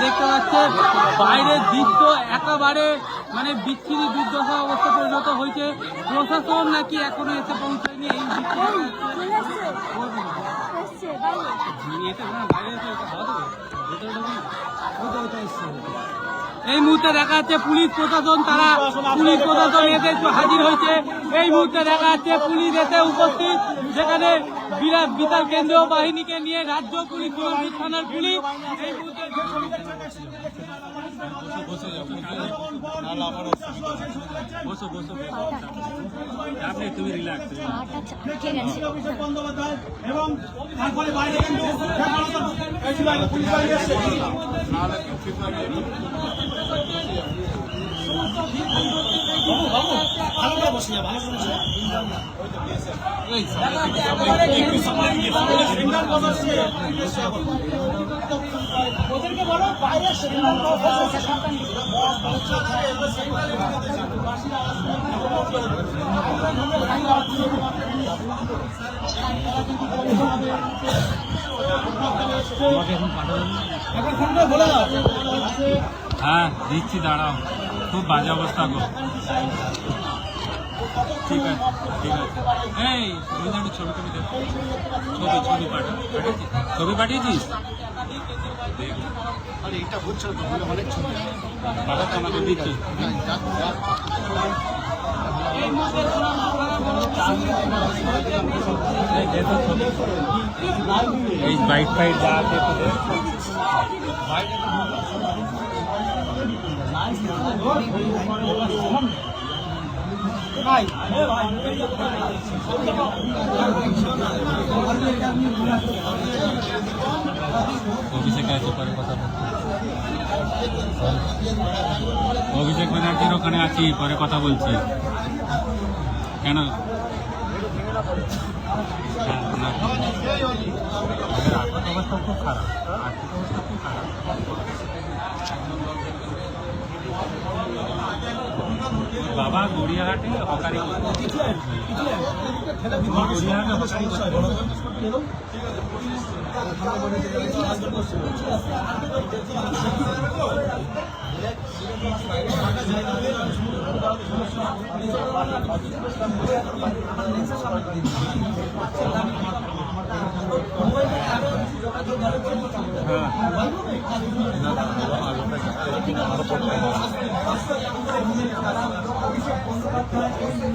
দেখতে পাচ্ছেন বাইরের দৃশ্য একেবারে মানে বিচ্ছিরি দুর্দশা অবস্থা পরিণত হয়েছে। প্রশাসন নাকি এখনো এসে পৌঁছায়নি এই এই মুহূর্তে দেখা যাচ্ছে পুলিশ প্রশাসন এসে হাজির হয়েছে। এই মুহূর্তে দেখা যাচ্ছে পুলিশ এসে উপস্থিত, যেখানে বিশাল কেন্দ্রীয় বাহিনীকে নিয়ে রাজ্য পুলিশ থানার পুলিশ এই মুহূর্তে তুমি রিল্যাক্স এবং তারপরে বাইরে ওদেরকে বলো বাইরে হ্যাঁ দিচ্ছি, দাঁড়াও, খুব বাজে অবস্থা গো। ঠিক আছে ঠিক আছে। এই ছবি ছবি পাঠিয়েছিস? এইটা বুঝছো তো, অনেক ছবি পাঠাতে আমাকে দিচ্ছে। এই বাইক ফাইট যা আছে অভিষেক আছে পরে কথা অভিষেক ব্যানার্জির ওখানে আছি, পরে কথা বলছি। কেন আর্থিক অবস্থা খুব খারাপ, আর্থিক অবস্থা খুব খারাপ। বাবা গড়িয়াহাটে হকারি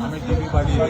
আমি টিভি বাড়িয়ে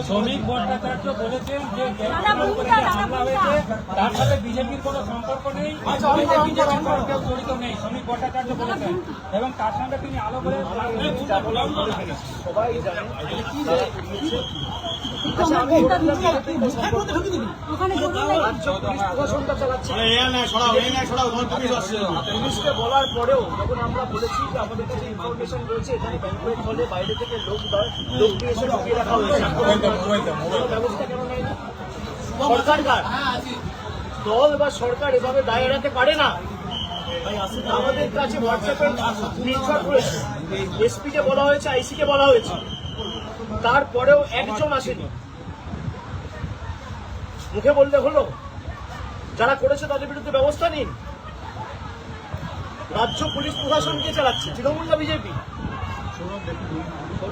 শ্রমিক ভট্টাচার্য বলেছেন যে তার সাথে বিজেপির কোনো সম্পর্ক নেই, কেউ জড়িত নেই। শ্রমিক ভট্টাচার্য বলেছেন এবং তার সঙ্গে তিনি আলো করে সবাই জানেন। পুলিশকে বলার পরেও যখন আমরা বলেছি যে আমাদের কাছে ইনফরমেশন রয়েছে এখানে ব্যাংকুয়েট হলে বাইরে থেকে লোক দিয়ে এসে ঢুকিয়ে রাখা হয়েছে, ব্যবস্থা কেন নেই? সরকার দল বা সরকার এভাবে দায় এড়াতে পারে না। আমাদের কাছে হোয়াটসঅ্যাপে স্ক্রিনশট রয়েছে, এসপি কে বলা হয়েছে, আইসি কে বলা হয়েছে, তারপরেও একজন আসেনি। মুখে বললে হলো? যারা করেছে তাদের বিরুদ্ধে ব্যবস্থা নিন। রাজ্য পুলিশ প্রশাসন কে চালাচ্ছে? তৃণমূল না বিজেপি?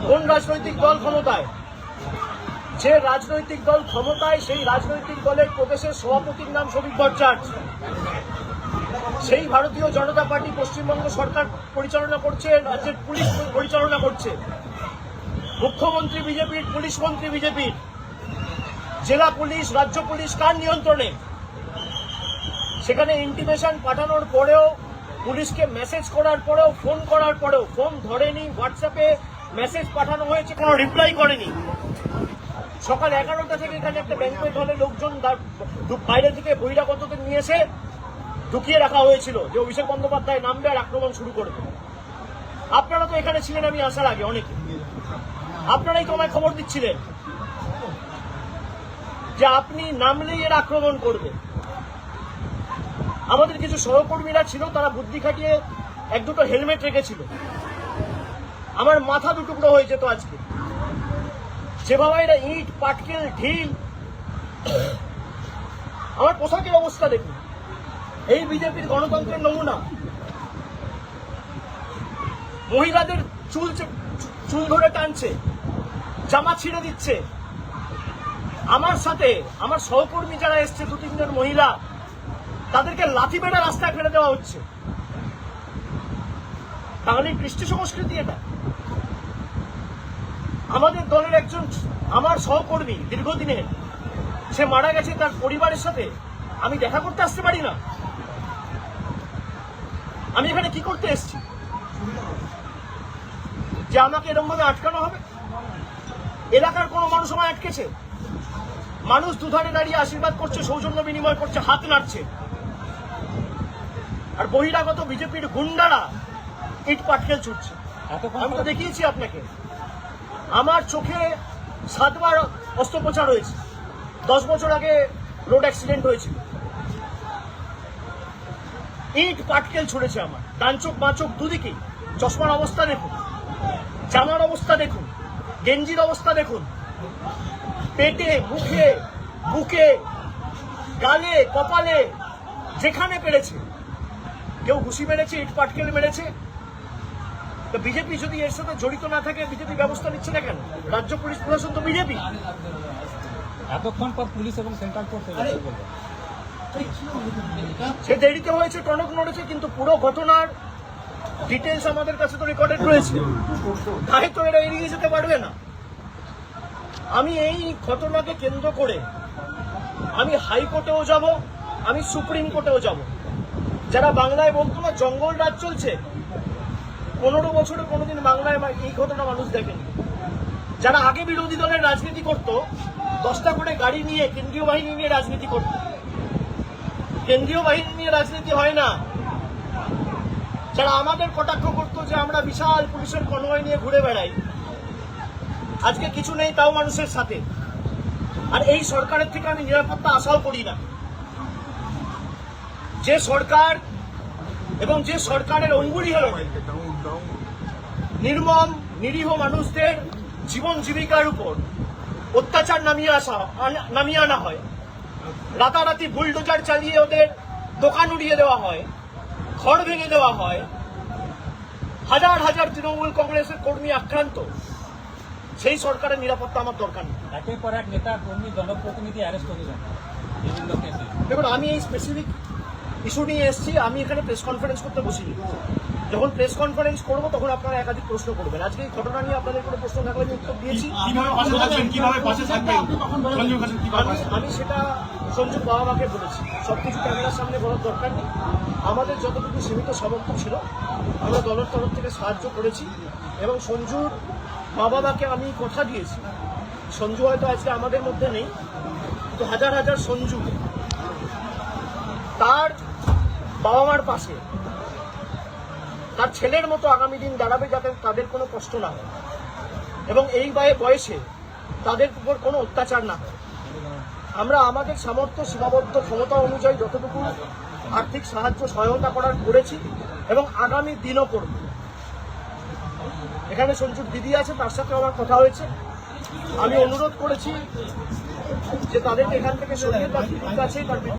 কোন রাজনৈতিক দল ক্ষমতায়? যে রাজনৈতিক দল ক্ষমতায় সেই রাজনৈতিক দলের প্রদেশের সভাপতির নাম শ্রমিক ভট্টাচার্য। সেই ভারতীয় জনতা পার্টি পশ্চিমবঙ্গ সরকার পরিচালনা করছে, রাজ্যের পুলিশ পরিচালনা করছে। মুখ্যমন্ত্রী বিজেপির, পুলিশ মন্ত্রী বিজেপির। জেলা পুলিশ, রাজ্য পুলিশ কার নিয়ন্ত্রণে? সেখানে ইন্টিমেশন পাঠানোর পরেও, পুলিশকে মেসেজ করার পরেও, ফোন করার পরেও ফোন ধরেনি, হোয়াটসঅ্যাপে মেসেজ পাঠানো হয়েছে, কোনো রিপ্লাই করেনি। সকাল 11টা থেকে এখানে একটা ব্যাংকুয়েট হলে লোকজন বাইরে থেকে বহিরাগতদের নিয়ে এসে ঢুকিয়ে রাখা হয়েছিল যে অভিষেক বন্দ্যোপাধ্যায় নামবে আর আক্রমণ শুরু করবে। আপনারা তো এখানে ছিলেন আমি আসার আগে, অনেকে আপনারাই তো আমায় খবর দিচ্ছিলেন যে আপনি নামলেই এর আক্রমণ করবে। আমাদের কিছু সহকর্মীরা ছিল, তারা বুদ্ধি খাটিয়ে এক দুটো হেলমেট রেখেছিল। আমার মাথা দুটুকরো হয়ে যেত আজকে, যেভাবে এরা ইট, পাটকেল, ঢিল, আমার পোশাকের অবস্থা দেখুন। এই বিজেপির গণতন্ত্রের নমুনা। মহিলাদের চুল ধরে টানছে, জামা ছিঁড়ে দিচ্ছে। আমার সাথে আমার সহকর্মী যারা এসছে, 2-3 জন মহিলা, তাদেরকে লাথি মেরে রাস্তায় ফেলে দেওয়া হচ্ছে। তাহলে কৃষ্টি সংস্কৃতি এটা? আমাদের দলের একজন আমার সহকর্মী দীর্ঘদিনের, সে মারা গেছে, তার পরিবারের সাথে আমি দেখা করতে আসতে পারি না? আমি এখানে কি করতে এসেছি যে আমাকে এরকম ভাবে আটকানো হবে? এলাকার কোনো মানুষ আমায় আটকেছে? মানুষ দুধারে দাঁড়িয়ে আশীর্বাদ করছে, সৌজন্য বিনিময় করছে, হাত নাড়ছে। আর বহিরাগত বিজেপির গুন্ডারা ইট পাটকেল ছুটছে। আমি তো দেখিয়েছি আপনাকে, আমার চোখে 7 বার অস্ত্রোপচার হয়েছে। 10 বছর আগে রোড অ্যাক্সিডেন্ট হয়েছিল। ইট পাটকেল ছুড়েছে আমার ডান চোখ, বাঁ চোখ দুদিকেই। চশমার অবস্থা দেখুন, জামার অবস্থা দেখুন, গেঞ্জির অবস্থা দেখুন, পেটে, মুখে, বুকে, গালে, কপালে, যেখানে পেরেছে। কেউ ঘুষি মেরেছে, ইট পাটকেল মেরেছে। তো বিজেপি যদি এর সাথে জড়িত না থাকে, বিজেপি ব্যবস্থা নিচ্ছে না কেন? রাজ্য পুলিশ প্রশাসন তো বিজেপি। এতক্ষণ পর পুলিশ এবং সেন্ট্রাল ফোর্স সে দেরিতে হয়েছে, টনক নড়েছে, কিন্তু পুরো ঘটনার ডিটেলস আমাদের কাছে তো রেকর্ডেড রয়েছে। তাই তো এরা এড়িয়ে যেতে পারবে না। আমি এই ঘটনাকে কেন্দ্র করে আমি হাইকোর্টেও যাব, আমি সুপ্রিম কোর্টেও যাব। যারা বাংলায় বলতো না জঙ্গল রাজ চলছে, 15 বছরে কোনোদিন বাংলায় এই ঘটনা মানুষ দেখেনি। যারা আগে বিরোধী দলের রাজনীতি করত, 10টা করে গাড়ি নিয়ে কেন্দ্রীয় বাহিনী নিয়ে রাজনীতি করত। কেন্দ্রীয় বাহিনী নিয়ে রাজনীতি হয় না। যারা আমাদের কটাক্ষ করতো যে আমরা বিশাল পুলিশের কনভয় নিয়ে ঘুরে বেড়াই, আজকে কিছু নেই তাও মানুষের সাথে। আর এই সরকারের থেকে আমি নিরাপত্তা আশাও করি না। যে সরকার এবং যে সরকারের অঙ্গুলি হল নির্মম নিরীহ মানুষদের জীবন জীবিকার উপর অত্যাচার নামিয়ে আনা হয়, রাতারাতি বুলডোজার চালিয়ে ওদের দোকান উড়িয়ে দেওয়া হয়, ঘর ভেঙে দেওয়া হয়, হাজার হাজার তৃণমূল কংগ্রেসের কর্মী আক্রান্ত, সেই সরকারের নিরাপত্তা আমার দরকার নেই। একের পর এক নেতা, কর্মী, জনপ্রতিনিধি অ্যারেস্ট করেছেন। দেখুন, আমি এই স্পেসিফিক ইস্যু নিয়ে এসেছি। আমি এখানে প্রেস কনফারেন্স করতে বসিনি। যখন প্রেস কনফারেন্স করবো তখন আপনারা একাধিক প্রশ্ন করবেন। আজকে এই ঘটনা নিয়ে আপনাদের কোনো প্রশ্ন থাকলে আমি উত্তর দিয়েছি। আমি সেটা সঞ্জুর বাবা মাকে বলেছি। সবকিছু ক্যামেরার সামনে বলার দরকার নেই। আমাদের যতটুকু সীমিত সামর্থ্য ছিল আমরা দলের তরফ থেকে সাহায্য করেছি, এবং সঞ্জুর বাবা মাকে আমি কথা দিয়েছি। সঞ্জু হয়তো আজকে আমাদের মধ্যে নেই, কিন্তু হাজার হাজার সঞ্জু তার বাবা মার পাশে তার ছেলের মতো আগামী দিন দাঁড়াবে, যাতে তাদের কোনো কষ্ট না হয় এবং এই বয়সে তাদের উপর কোনো অত্যাচার না হয়। আমরা আমাদের সামর্থ্য, সীমাবদ্ধ ক্ষমতা অনুযায়ী যতটুকু আর্থিক সাহায্য সহায়তা করার করেছি এবং আগামী দিনও করব। এখানে সঞ্জুর দিদি আছে, তার সাথে আমার কথা হয়েছে। আমি অনুরোধ করেছি যে তাদেরকে এখান থেকে সরিয়ে তার দিদির কাছে তার